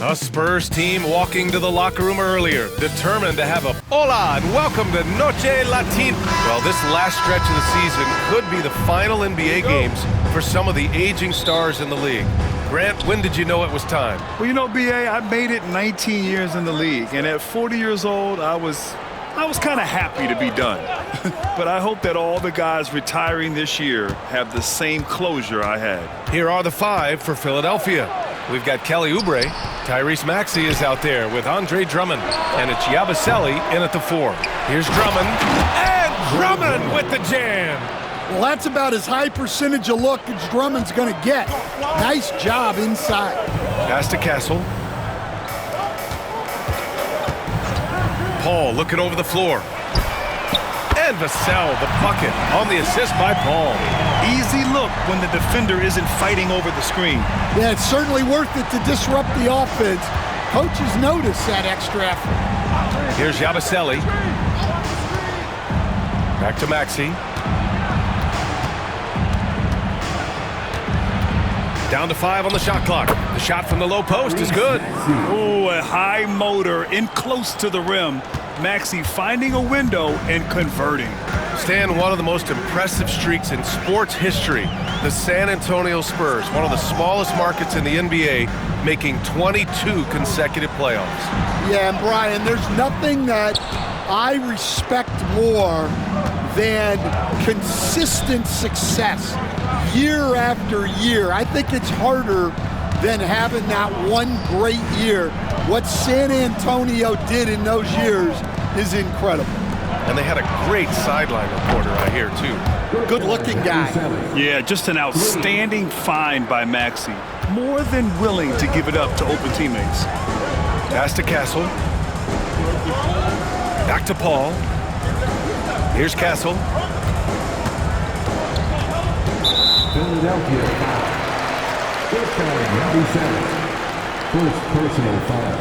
A Spurs team walking to the locker room earlier, determined to have a hola and welcome to Noche Latina. Well, this last stretch of the season could be the final NBA games for some of the aging stars in the league. Grant, when did you know it was time? Well, you know, B.A., I made it 19 years in the league, and at 40 years old, I was kind of happy to be done. But I hope that all the guys retiring this year have the same closure I had. Here are the five for Philadelphia. We've got Kelly Oubre. Tyrese Maxey is out there with Andre Drummond. And it's Yabusele in at the 4. Here's Drummond. And Drummond with the jam. Well, that's about as high percentage of look as Drummond's going to get. Nice job inside. Pass to Castle. Paul looking over the floor. And Vassell, the bucket, on the assist by Paul. Easy look when the defender isn't fighting over the screen. Yeah, it's certainly worth it to disrupt the offense. Coaches notice that extra effort. Here's Yabusele. Back to Maxey. Down to 5 on the shot clock. The shot from the low post is good. Oh, a high motor in close to the rim. Maxey finding a window and converting. Stan, one of the most impressive streaks in sports history. The San Antonio Spurs, one of the smallest markets in the NBA, making 22 consecutive playoffs. Yeah, and Brian, there's nothing that I respect more than consistent success year after year. I think it's harder than having that one great year. What San Antonio did in those years is incredible. And they had a great sideline reporter, I hear, too. Good-looking guy. Yeah, just an outstanding find by Maxey. More than willing to give it up to open teammates. Pass to Castle. Back to Paul. Here's Castle. Philadelphia foul. First personal foul.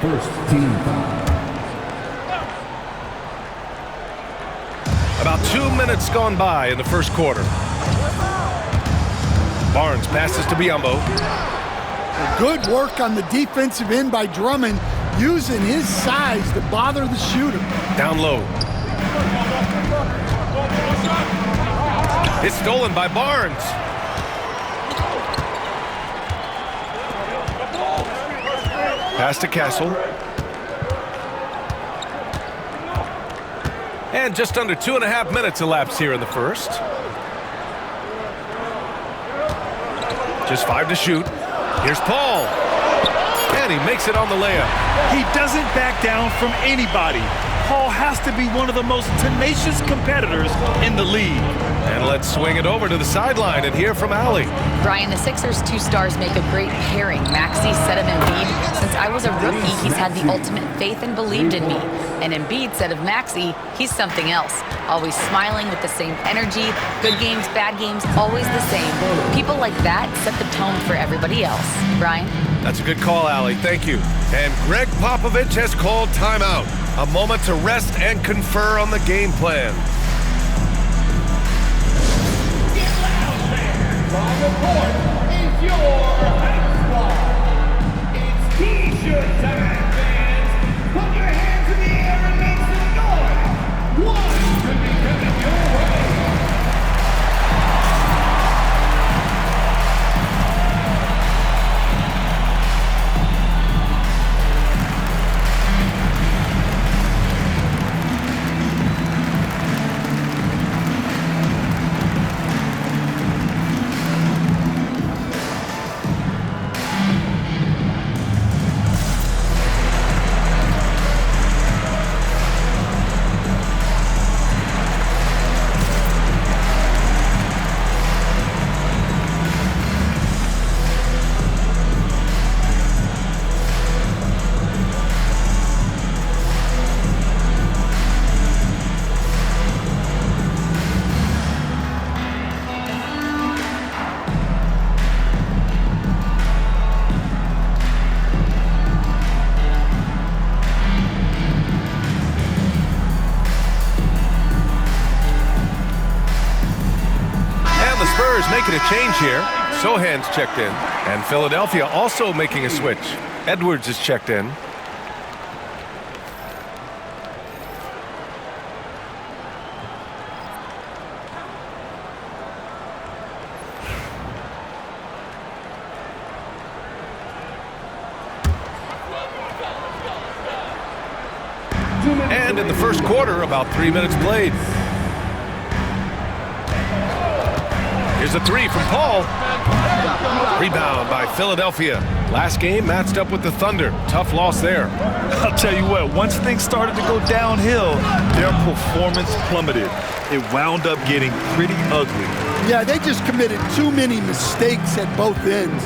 First team foul. About 2 minutes gone by in the first quarter. Barnes passes to Biyombo. Good work on the defensive end by Drummond, using his size to bother the shooter. Down low. It's stolen by Barnes. Pass to Castle. And just under 2.5 minutes elapsed here in the first. Just 5 to shoot. Here's Paul. And he makes it on the layup. He doesn't back down from anybody. Paul has to be one of the most tenacious competitors in the league. And let's swing it over to the sideline and hear from Allie. Brian, the Sixers' two stars make a great pairing. Maxey said of Embiid, since I was a rookie, he's had the ultimate faith and believed in me. And Embiid said of Maxey, he's something else. Always smiling with the same energy. Good games, bad games, always the same. People like that set the tone for everybody else. Brian? That's a good call, Allie. Thank you. And Greg Popovich has called timeout. A moment to rest and confer on the game plan. Get loud, fans! On the court is your basketball. It's T-shirt time, fans. Put your hands in the air and make some noise. One could be coming your way. Spurs making a change here. Sohan's checked in. And Philadelphia also making a switch. Edwards is checked in. And in the first quarter, about 3 minutes played. Here's a three from Paul. Rebound by Philadelphia. Last game matched up with the Thunder. Tough loss there. I'll tell you what, once things started to go downhill, their performance plummeted. It wound up getting pretty ugly. Yeah, they just committed too many mistakes at both ends.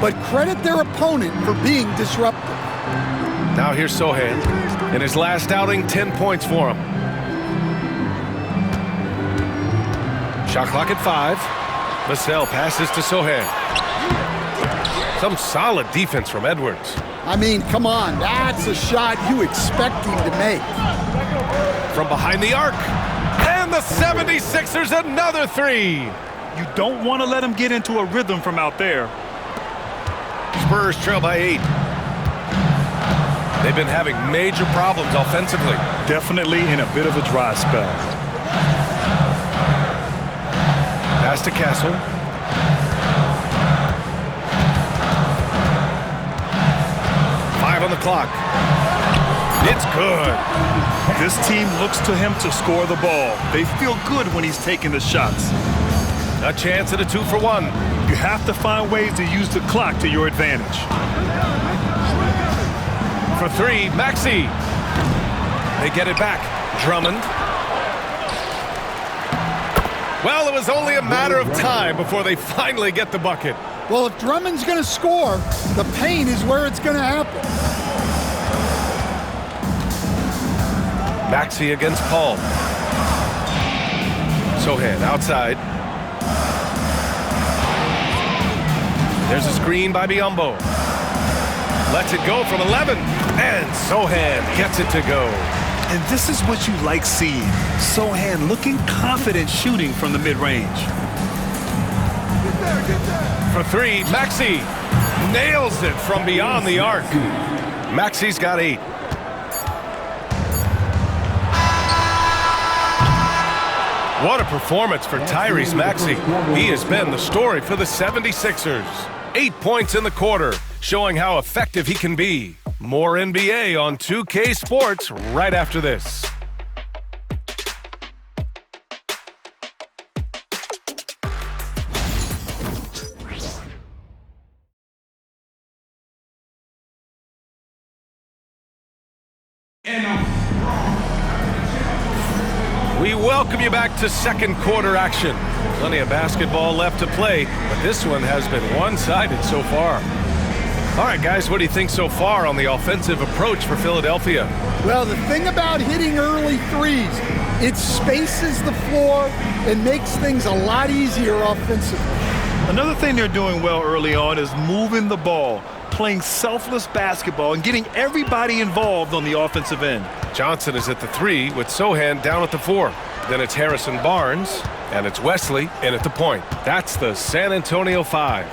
But credit their opponent for being disruptive. Now here's Sohan. In his last outing, 10 points for him. Shot clock at 5. Vassell passes to Sohan. Some solid defense from Edwards. I mean, come on, that's a shot you expect him to make. From behind the arc. And the 76ers another three. You don't want to let them get into a rhythm from out there. Spurs trail by 8. They've been having major problems offensively. Definitely in a bit of a dry spell. Pass to Castle. On the clock. It's good. This team looks to him to score the ball. They feel good when he's taking the shots. A chance at a 2 for 1. You have to find ways to use the clock to your advantage. For 3, Maxey. They get it back. Drummond. Well, it was only a matter of time before they finally get the bucket. Well, if Drummond's going to score, the paint is where it's going to happen. Maxey against Paul. Sohan outside. There's a screen by Biyombo. Lets it go from 11. And Sohan gets it to go. And this is what you like seeing. Sohan looking confident shooting from the mid-range. For 3, Maxey nails it from beyond the arc. Maxey's got 8. What a performance for Tyrese Maxey. He has been the story for the 76ers. 8 points in the quarter, showing how effective he can be. More NBA on 2K Sports right after this. We welcome you back to second quarter action. Plenty of basketball left to play, but this one has been one-sided so far. All right, guys, what do you think so far on the offensive approach for Philadelphia? Well, the thing about hitting early threes, it spaces the floor and makes things a lot easier offensively. Another thing they're doing well early on is moving the ball, playing selfless basketball, and getting everybody involved on the offensive end. Johnson is at the 3 with Sohan down at the 4. Then it's Harrison Barnes, and it's Wesley in at the point. That's the San Antonio 5.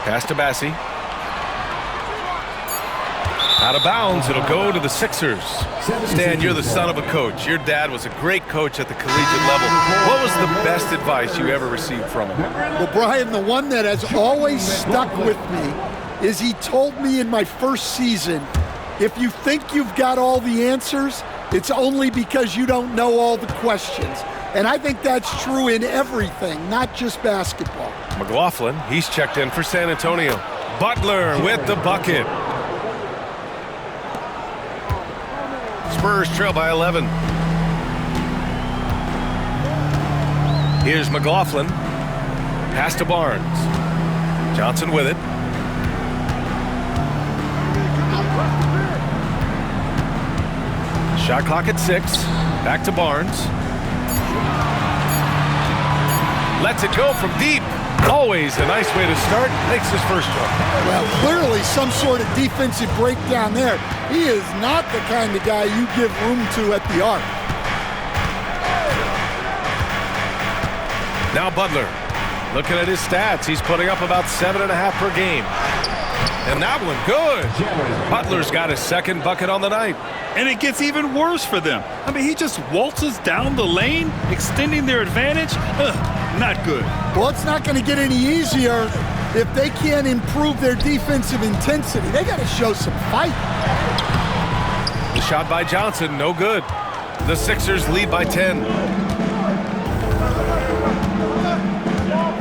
Pass to Bassi. Out of bounds, it'll go to the Sixers. Stan, you're the son of a coach. Your dad was a great coach at the collegiate level. What was the best advice you ever received from him? Well, Brian, the one that has always stuck with me is he told me in my first season, if you think you've got all the answers, it's only because you don't know all the questions. And I think that's true in everything, not just basketball. McLaughlin, he's checked in for San Antonio. Butler with the bucket. Spurs trail by 11. Here's McLaughlin. Pass to Barnes. Johnson with it. Shot clock at 6. Back to Barnes. Lets it go from deep. Always a nice way to start. Makes his first one. Well, clearly some sort of defensive breakdown there. He is not the kind of guy you give room to at the arc. Now Butler. Looking at his stats, he's putting up about 7.5 per game. And that one, good. Butler's got his second bucket on the night. And it gets even worse for them. I mean, he just waltzes down the lane, extending their advantage. Not good. Well, it's not going to get any easier if they can't improve their defensive intensity. They got to show some fight. The shot by Johnson, no good. The Sixers lead by 10.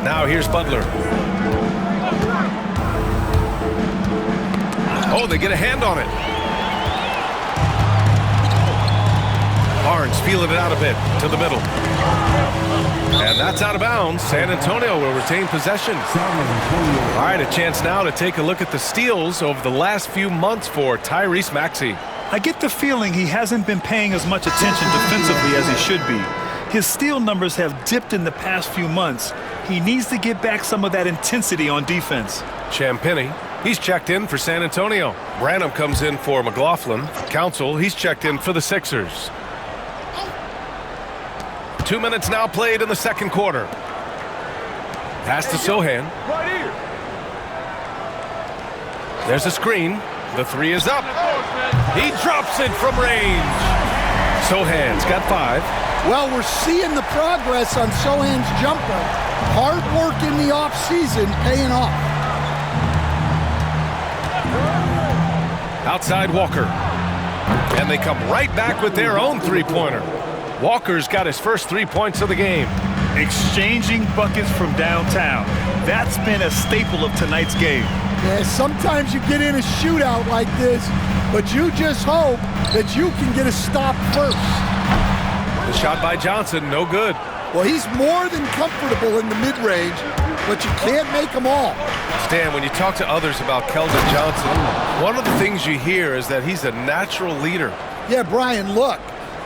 Now here's Butler. Oh, they get a hand on it. Barnes feeling it out a bit to the middle. And that's out of bounds. San Antonio will retain possession. All right, a chance now to take a look at the steals over the last few months for Tyrese Maxey. I get the feeling he hasn't been paying as much attention defensively as he should be. His steal numbers have dipped in the past few months. He needs to get back some of that intensity on defense. Champagny, he's checked in for San Antonio. Branham comes in for McLaughlin. Council, he's checked in for the Sixers. 2 minutes now played in the second quarter. Pass to Sohan. There's a screen. The three is up. He drops it from range. Sohan's got 5. Well, we're seeing the progress on Sohan's jumper. Hard work in the offseason paying off. Outside Walker. And they come right back with their own three-pointer. Walker's got his first 3 points of the game. Exchanging buckets from downtown. That's been a staple of tonight's game. Yeah, sometimes you get in a shootout like this, but you just hope that you can get a stop first. The shot by Johnson, no good. Well, he's more than comfortable in the mid-range, but you can't make them all. Stan, when you talk to others about Keldon Johnson, one of the things you hear is that he's a natural leader. Yeah, Brian, look,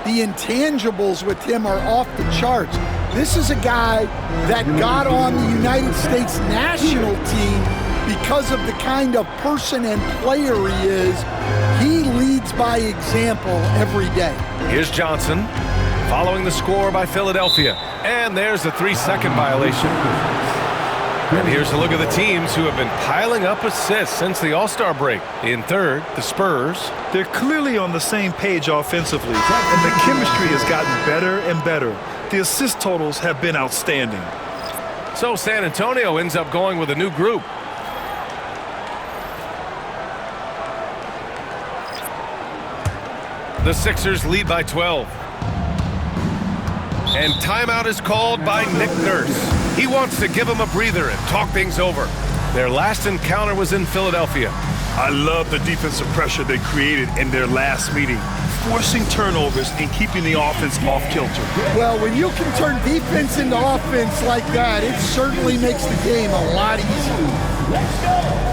the intangibles with him are off the charts. This is a guy that got on the United States national team because of the kind of person and player he is. He leads by example every day. Here's Johnson, following the score by Philadelphia. And there's a 3-second violation. And here's a look at the teams who have been piling up assists since the All-Star break. In third, the Spurs. They're clearly on the same page offensively, and the chemistry has gotten better and better. The assist totals have been outstanding. So San Antonio ends up going with a new group. The Sixers lead by 12. And timeout is called by Nick Nurse. He wants to give him a breather and talk things over. Their last encounter was in Philadelphia. I love the defensive pressure they created in their last meeting, forcing turnovers and keeping the offense off kilter. Well, when you can turn defense into offense like that, it certainly makes the game a lot easier. Let's go.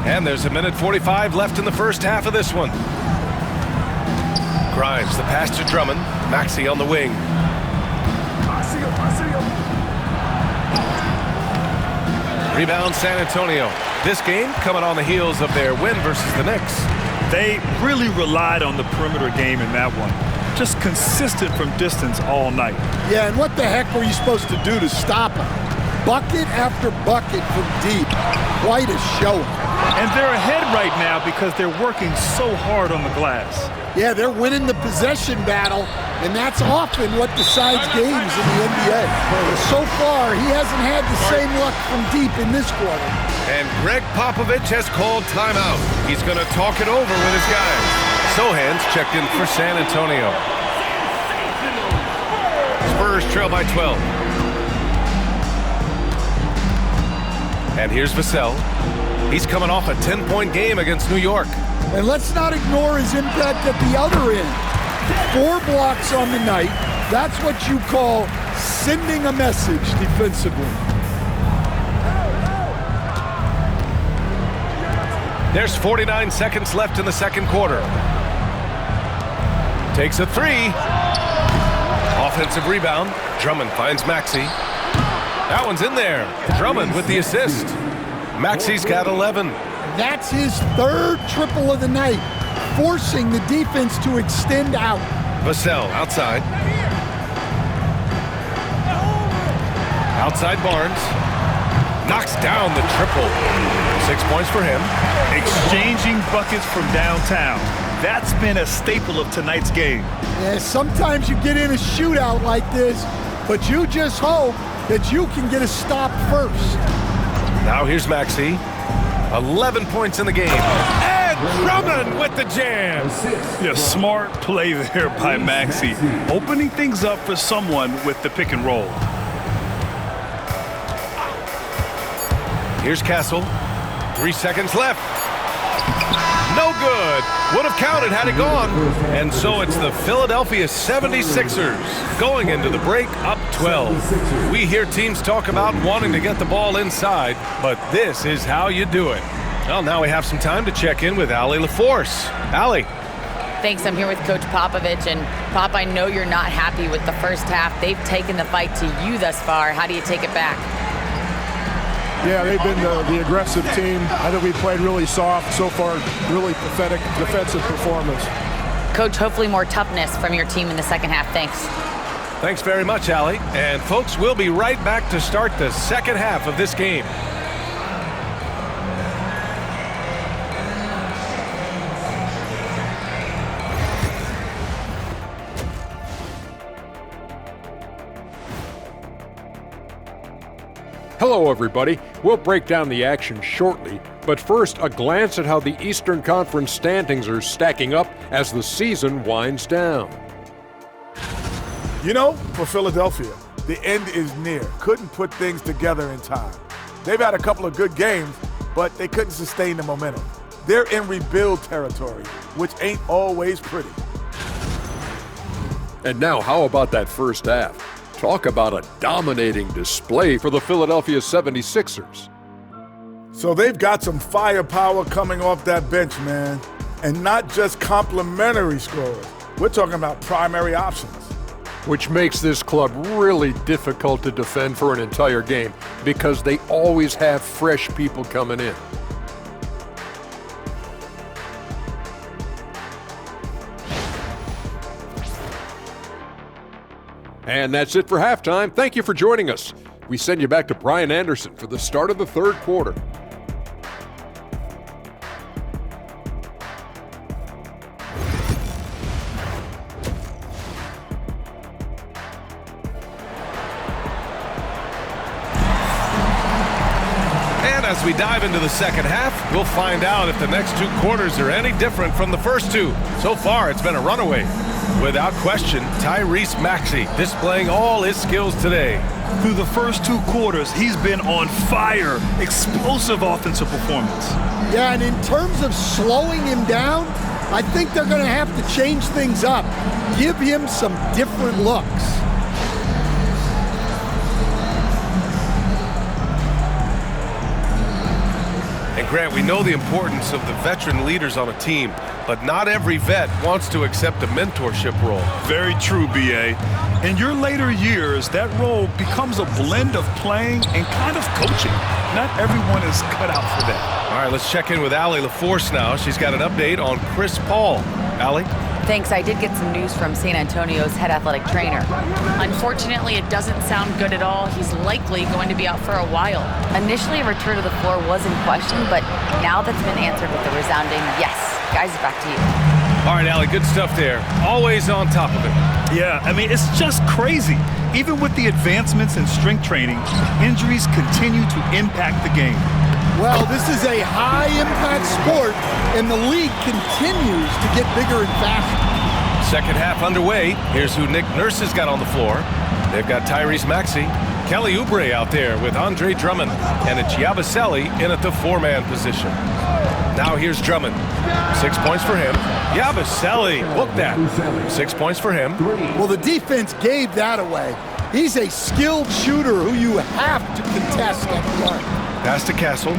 And there's a minute 45 left in the first half of this one. Grimes, the pass to Drummond. Maxey on the wing. Rebound San Antonio. This game coming on the heels of their win versus the Knicks. They really relied on the perimeter game in that one. Just consistent from distance all night. Yeah, and what the heck were you supposed to do to stop him? Bucket after bucket from deep. Quite a showing. And they're ahead right now because they're working so hard on the glass. Yeah, they're winning the possession battle, and that's often what decides games in the NBA. So far, he hasn't had the same luck from deep in this quarter. And Greg Popovich has called timeout. He's going to talk it over with his guys. Sohan's checked in for San Antonio. Spurs trail by 12. And here's Vassell. He's coming off a 10-point game against New York. And let's not ignore his impact at the other end. 4 blocks on the night. That's what you call sending a message defensively. There's 49 seconds left in the second quarter. Takes a 3. Offensive rebound. Drummond finds Maxey. That one's in there. Drummond with the assist. Maxey's got 11. That's his 3rd triple of the night, forcing the defense to extend out. Vassell outside. Outside Barnes. Knocks down the triple. 6 points for him. Exchanging buckets from downtown. That's been a staple of tonight's game. Yeah, sometimes you get in a shootout like this, but you just hope that you can get a stop first. Now here's Maxey. 11 points in the game. And Drummond with the jam. Yeah, smart play there by Maxey. Opening things up for someone with the pick and roll. Here's Castle. 3 seconds left. No good. Would have counted had it gone. And so it's the Philadelphia 76ers going into the break up 12. We hear teams talk about wanting to get the ball inside, but this is how you do it. Well, now we have some time to check in with Allie LaForce. Allie. Thanks. I'm here with Coach Popovich. And, Pop, I know you're not happy with the first half. They've taken the fight to you thus far. How do you take it back? Yeah, they've been the aggressive team. I think we played really soft so far. Really pathetic defensive performance. Coach, hopefully more toughness from your team in the second half. Thanks. Thanks very much, Allie. And, folks, we'll be right back to start the second half of this game. Hello, everybody. We'll break down the action shortly, but first, a glance at how the Eastern Conference standings are stacking up as the season winds down. You know, for Philadelphia, the end is near. Couldn't put things together in time. They've had a couple of good games, but they couldn't sustain the momentum. They're in rebuild territory, which ain't always pretty. And now, how about that first half? Talk about a dominating display for the Philadelphia 76ers. So they've got some firepower coming off that bench, man. And not just complimentary scorers. We're talking about primary options. Which makes this club really difficult to defend for an entire game because they always have fresh people coming in. And that's it for halftime. Thank you for joining us. We send you back to Brian Anderson for the start of the third quarter. And as we dive into the second half, we'll find out if the next 2 quarters are any different from the first 2. So far, it's been a runaway. Without question, Tyrese Maxey displaying all his skills today. Through the first 2 quarters, he's been on fire. Explosive offensive performance. Yeah, and in terms of slowing him down, I think they're going to have to change things up. Give him some different looks. And Grant, we know the importance of the veteran leaders on a team, but not every vet wants to accept a mentorship role. Very true, B.A. In your later years, that role becomes a blend of playing and kind of coaching. Not everyone is cut out for that. All right, let's check in with Allie LaForce now. She's got an update on Chris Paul. Allie? Thanks. I did get some news from San Antonio's head athletic trainer. Unfortunately, it doesn't sound good at all. He's likely going to be out for a while. Initially, a return to the floor was in question, but now that's been answered with a resounding yes. Guys, back to you. All right, Allie, good stuff there. Always on top of it. Yeah, I mean, it's just crazy. Even with the advancements in strength training, injuries continue to impact the game. Well, this is a high-impact sport, and the league continues to get bigger and faster. Second half underway. Here's who Nick Nurse has got on the floor. They've got Tyrese Maxey, Kelly Oubre out there with Andre Drummond, and it's Yabusele in at the four-man position. Now here's Drummond. 6 points for him. Yabusele, book that. 6 points for him. Well, the defense gave that away. He's a skilled shooter who you have to contest at the arc. Pass to Castle.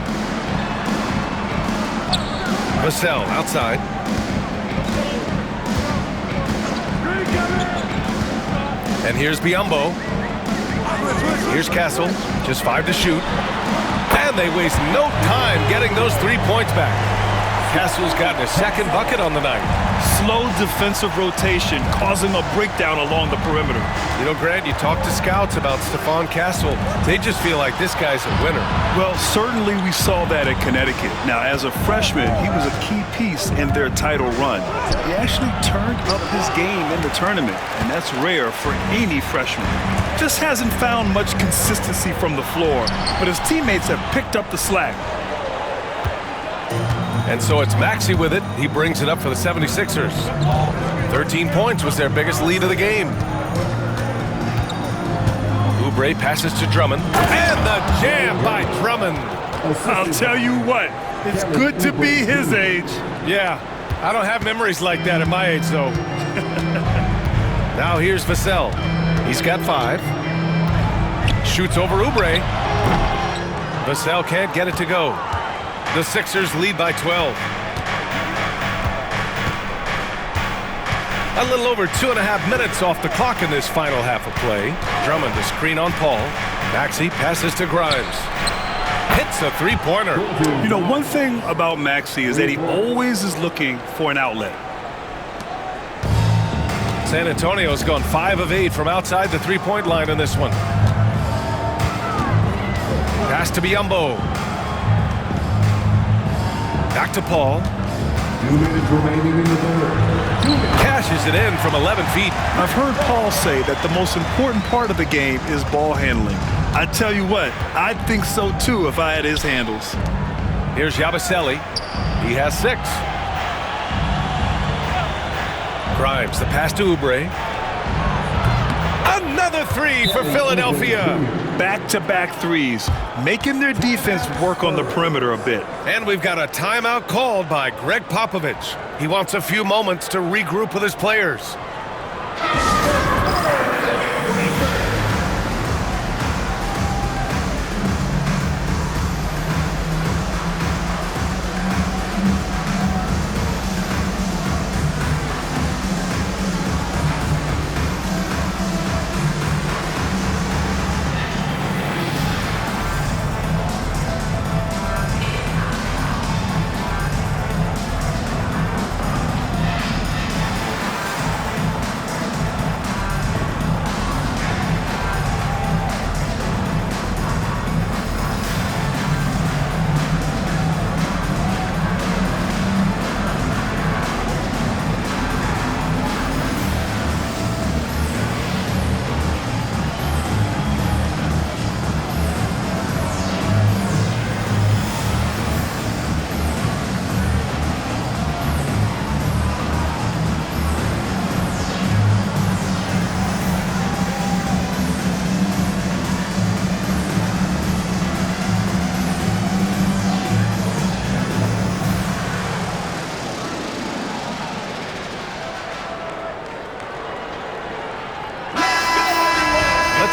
Vassell outside. And here's Biyombo. Here's Castle. Just 5 to shoot. And they waste no time getting those 3 points back. Castle's gotten his second bucket on the night. Slow defensive rotation causing a breakdown along the perimeter. You know, Grant, you talk to scouts about Stephon Castle. They just feel like this guy's a winner. Well, certainly we saw that at Connecticut. Now, as a freshman, he was a key piece in their title run. He actually turned up his game in the tournament, and that's rare for any freshman. Just hasn't found much consistency from the floor, but his teammates have picked up the slack. And so it's Maxey with it. He brings it up for the 76ers. 13 points was their biggest lead of the game. Oubre passes to Drummond. And the jam by Drummond. I'll tell you what, it's good to be his age. Yeah, I don't have memories like that at my age, though. Now here's Vassell. He's got 5. Shoots over Oubre. Vassell can't get it to go. The Sixers lead by 12. A little over 2.5 minutes off the clock in this final half of play. Drummond to screen on Paul. Maxey passes to Grimes. Hits a three-pointer. You know, one thing about Maxey is that he always is looking for an outlet. San Antonio's gone 5 of 8 from outside the three-point line in this one. Pass to Biyombo. Back to Paul. 2 minutes remaining in the third. Cashes it in from 11 feet. I've heard Paul say that the most important part of the game is ball handling. I tell you what, I'd think so too if I had his handles. Here's Yabusele. He has 6. Grimes, the pass to Oubre. Another 3 for Philadelphia. Back-to-back threes, making their defense work on the perimeter a bit. And we've got a timeout called by Greg Popovich. He wants a few moments to regroup with his players.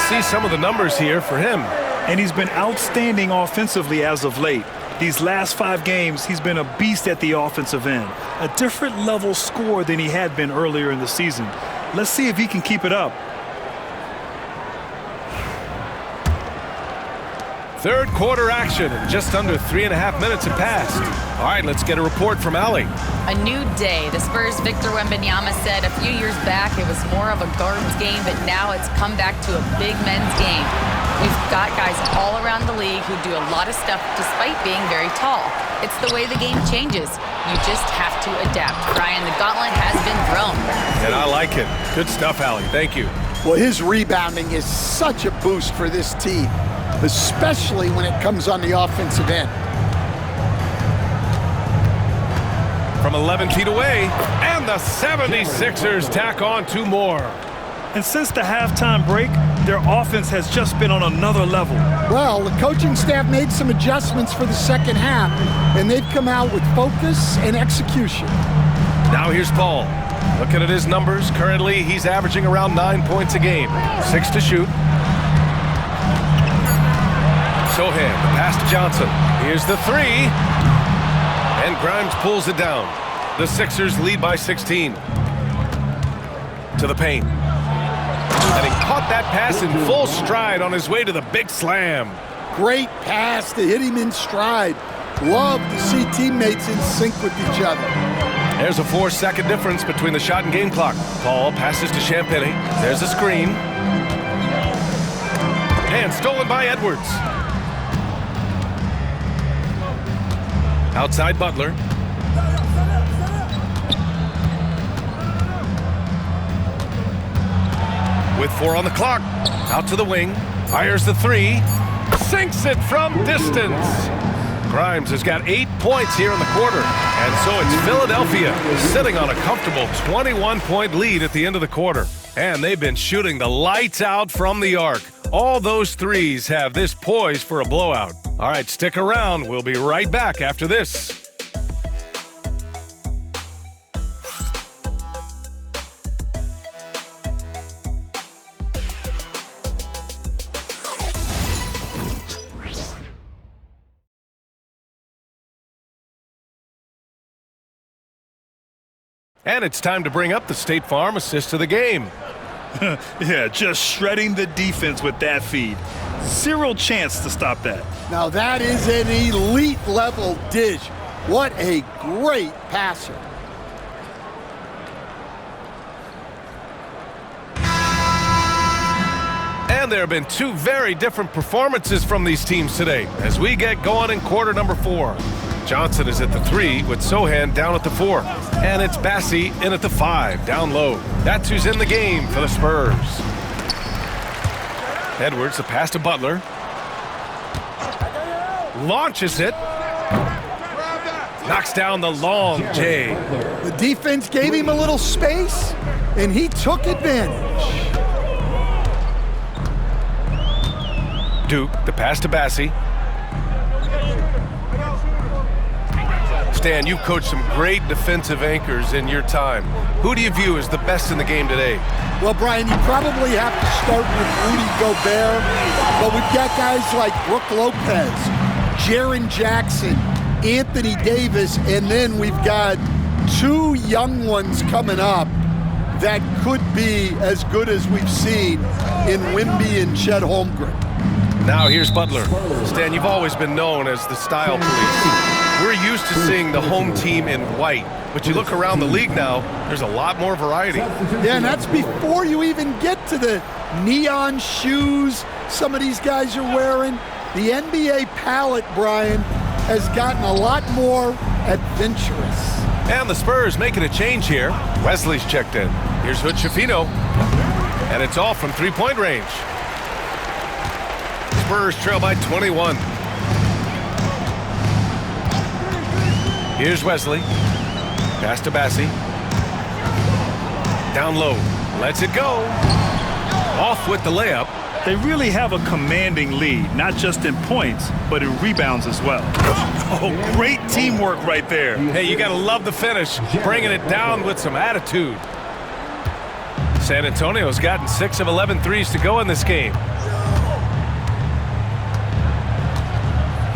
See some of the numbers here for him. and he's been outstanding offensively as of late. These last 5 games, he's been a beast at the offensive end. A different level score than he had been earlier in the season. Let's see if he can keep it up. Third quarter action, and just under 3.5 minutes have passed. All right, let's get a report from Allie. A new day. The Spurs' Victor Wembanyama said a few years back it was more of a guards game, but now it's come back to a big men's game. We've got guys all around the league who do a lot of stuff despite being very tall. It's the way the game changes. You just have to adapt. Brian, the gauntlet has been thrown. And I like it. Good stuff, Allie. Thank you. Well, his rebounding is such a boost for this team, especially when it comes on the offensive end. From 11 feet away, and the 76ers tack on 2 more. And since the halftime break, their offense has just been on another level. Well, the coaching staff made some adjustments for the second half, and they've come out with focus and execution. Now here's Paul. Looking at his numbers, currently he's averaging around 9 points a game. 6 to shoot. Sohan, the pass to Johnson. Here's the 3. And Grimes pulls it down. The Sixers lead by 16. To the paint. And he caught that pass in full stride on his way to the big slam. Great pass to hit him in stride. Love to see teammates in sync with each other. There's a 4-second difference between the shot and game clock. Paul passes to Champagny. There's a screen. And stolen by Edwards. Outside Butler. With 4 on the clock. Out to the wing. Fires the 3. Sinks it from distance. Grimes has got 8 points here in the quarter. And so it's Philadelphia sitting on a comfortable 21-point lead at the end of the quarter. And they've been shooting the lights out from the arc. All those threes have this poised for a blowout. All right, stick around. We'll be right back after this. And it's time to bring up the State Farm assist of the game. Yeah, just shredding the defense with that feed. Zero chance to stop that. Now that is an elite level dish. What a great passer. And there have been 2 very different performances from these teams today as we get going in quarter number 4. Johnson is at the 3 with Sohan down at the 4. And it's Bassi in at the 5, down low. That's who's in the game for the Spurs. Edwards, the pass to Butler. Launches it. Knocks down the long J. The defense gave him a little space, and he took advantage. Duke, the pass to Bassi. Stan, you've coached some great defensive anchors in your time. Who do you view as the best in the game today? Well, Brian, you probably have to start with Rudy Gobert, but we've got guys like Brook Lopez, Jaren Jackson, Anthony Davis, and then we've got 2 young ones coming up that could be as good as we've seen in Wemby and Chet Holmgren. Now here's Butler. Stan, you've always been known as the style police. We're used to seeing the home team in white, but you look around the league now, there's a lot more variety. Yeah, and that's before you even get to the neon shoes some of these guys are wearing. The NBA palette, Brian, has gotten a lot more adventurous. And the Spurs making a change here. Wesley's checked in. Here's Hood Schifino. And it's all from 3-point range. Spurs trail by 21. Here's Wesley. Pass to Bassi. Down low. Lets it go. Off with the layup. They really have a commanding lead, not just in points, but in rebounds as well. Oh, great teamwork right there. Hey, you got to love the finish. Bringing it down with some attitude. San Antonio's gotten 6 of 11 threes to go in this game.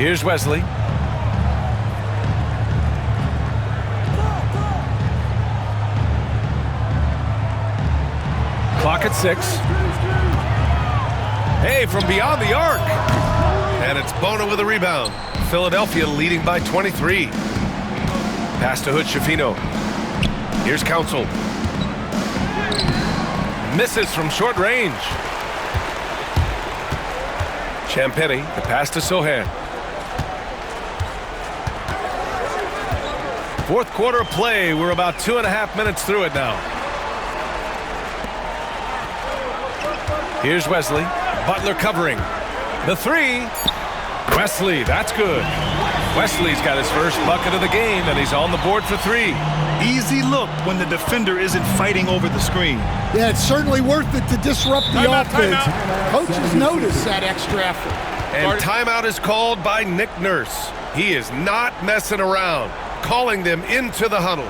Here's Wesley. Clock at 6. Hey, from beyond the arc. And it's Bono with a rebound. Philadelphia leading by 23. Pass to Hood Schifino. Here's Council. Misses from short range. Champagny, the pass to Sohan. Fourth quarter of play. We're about 2.5 minutes through it now. Here's Wesley. Butler covering. The three. Wesley, that's good. Wesley's got his first bucket of the game, and he's on the board for 3. Easy look when the defender isn't fighting over the screen. Yeah, it's certainly worth it to disrupt the offense. Coaches notice that extra effort. And timeout is called by Nick Nurse. He is not messing around, calling them into the huddle.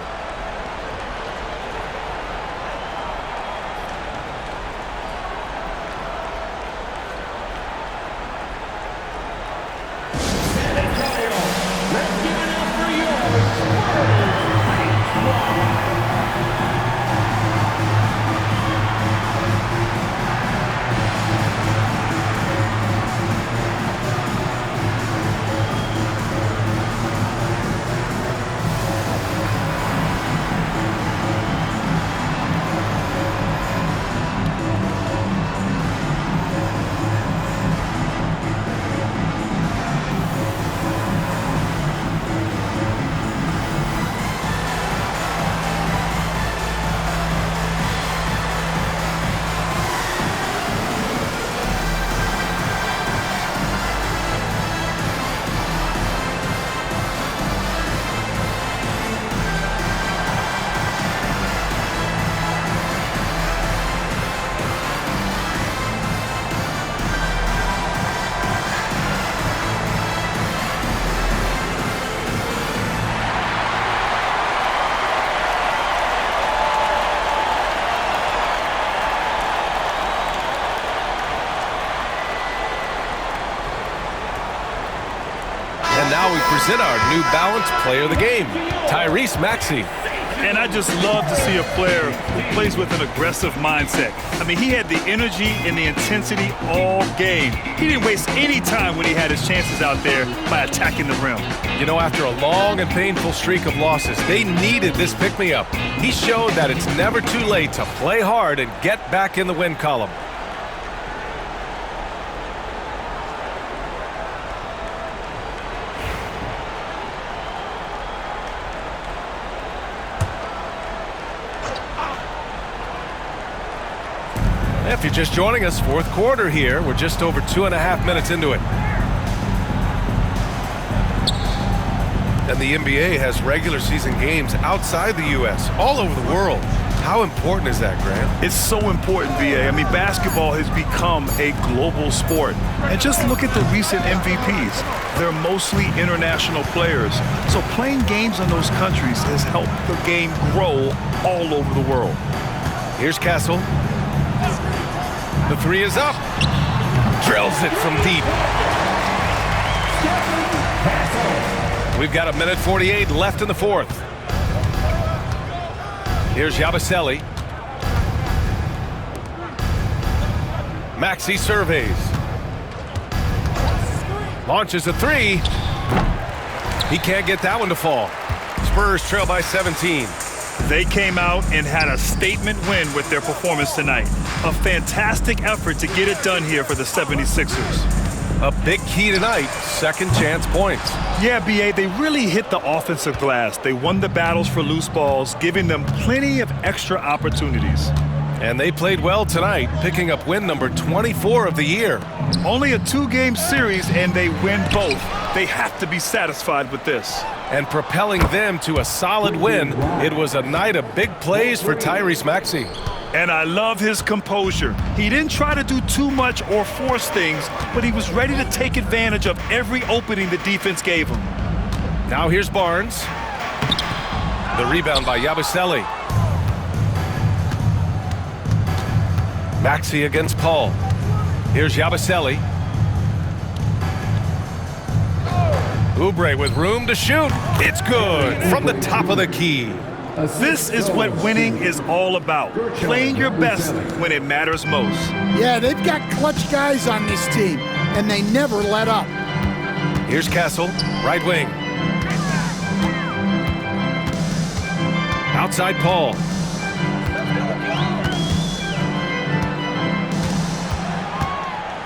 Now we present our New Balance Player of the Game, Tyrese Maxey. And I just love to see a player who plays with an aggressive mindset. I mean, he had the energy and the intensity all game. He didn't waste any time when he had his chances out there by attacking the rim. You know, after a long and painful streak of losses, they needed this pick-me-up. He showed that it's never too late to play hard and get back in the win column. If you're just joining us, fourth quarter here. We're just over 2.5 minutes into it. And the NBA has regular season games outside the U.S., all over the world. How important is that, Grant? It's so important, VA. I mean, basketball has become a global sport. And just look at the recent MVPs. They're mostly international players. So playing games in those countries has helped the game grow all over the world. Here's Castle. The three is up. Drills it from deep. We've got 1:48 left in the fourth. Here's Yabusele. Maxey surveys. Launches a three. He can't get that one to fall. Spurs trail by 17. They came out and had a statement win with their performance tonight. A fantastic effort to get it done here for the 76ers. A big key tonight, second chance points. Yeah, BA, they really hit the offensive glass. They won the battles for loose balls, giving them plenty of extra opportunities. And they played well tonight, picking up win number 24 of the year. Only a 2-game series, and they win both. They have to be satisfied with this. And propelling them to a solid win, it was a night of big plays for Tyrese Maxey. And I love his composure. He didn't try to do too much or force things, but he was ready to take advantage of every opening the defense gave him. Now here's Barnes. The rebound by Yabusele. Maxey against Paul. Here's Yabusele. Oubre with room to shoot. It's good from the top of the key. This is what winning is all about. Playing your best when it matters most. Yeah, they've got clutch guys on this team, and they never let up. Here's Castle, right wing. Outside Paul.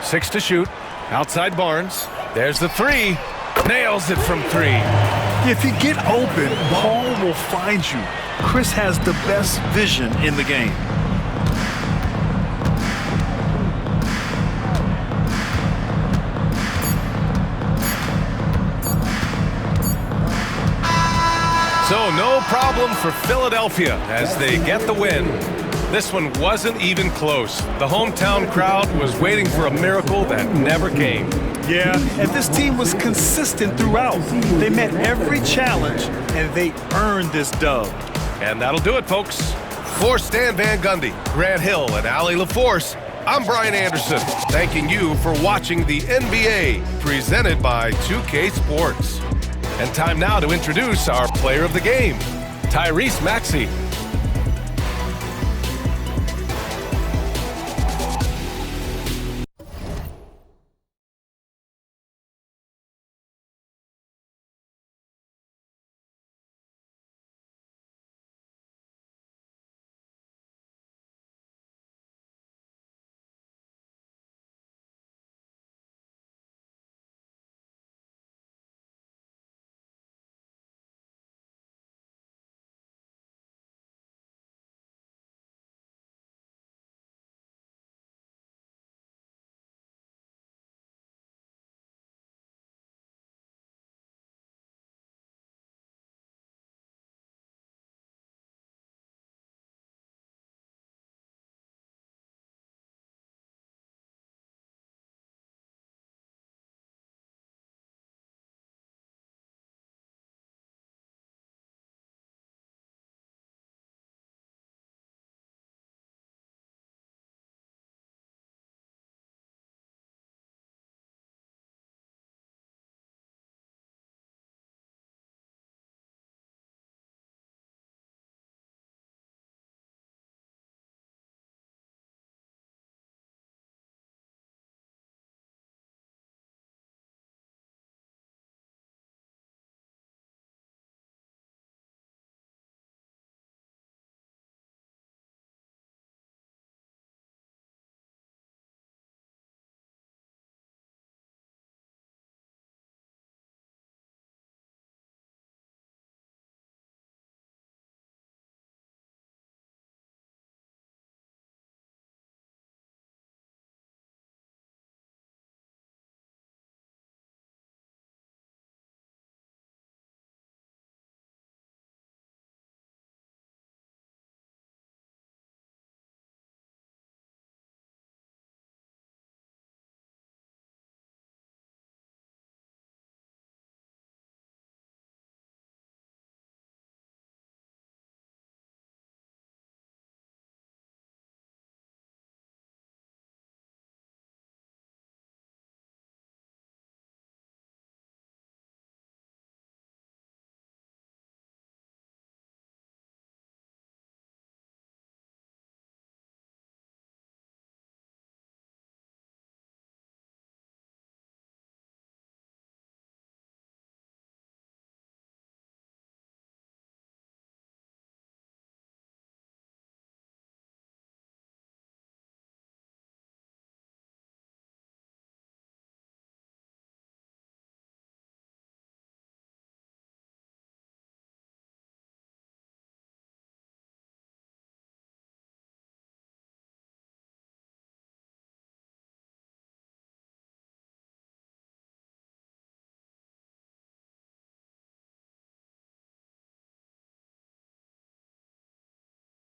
Six to shoot. Outside Barnes. There's the three. Nails it from three. If you get open, Paul will find you. Chris has the best vision in the game. So no problem for Philadelphia as they get the win. This one wasn't even close. The hometown crowd was waiting for a miracle that never came. Yeah, and this team was consistent throughout. They met every challenge, and they earned this dub. And that'll do it, folks. For Stan Van Gundy, Grant Hill, and Allie LaForce, I'm Brian Anderson, thanking you for watching the NBA, presented by 2K Sports. And time now to introduce our player of the game, Tyrese Maxey.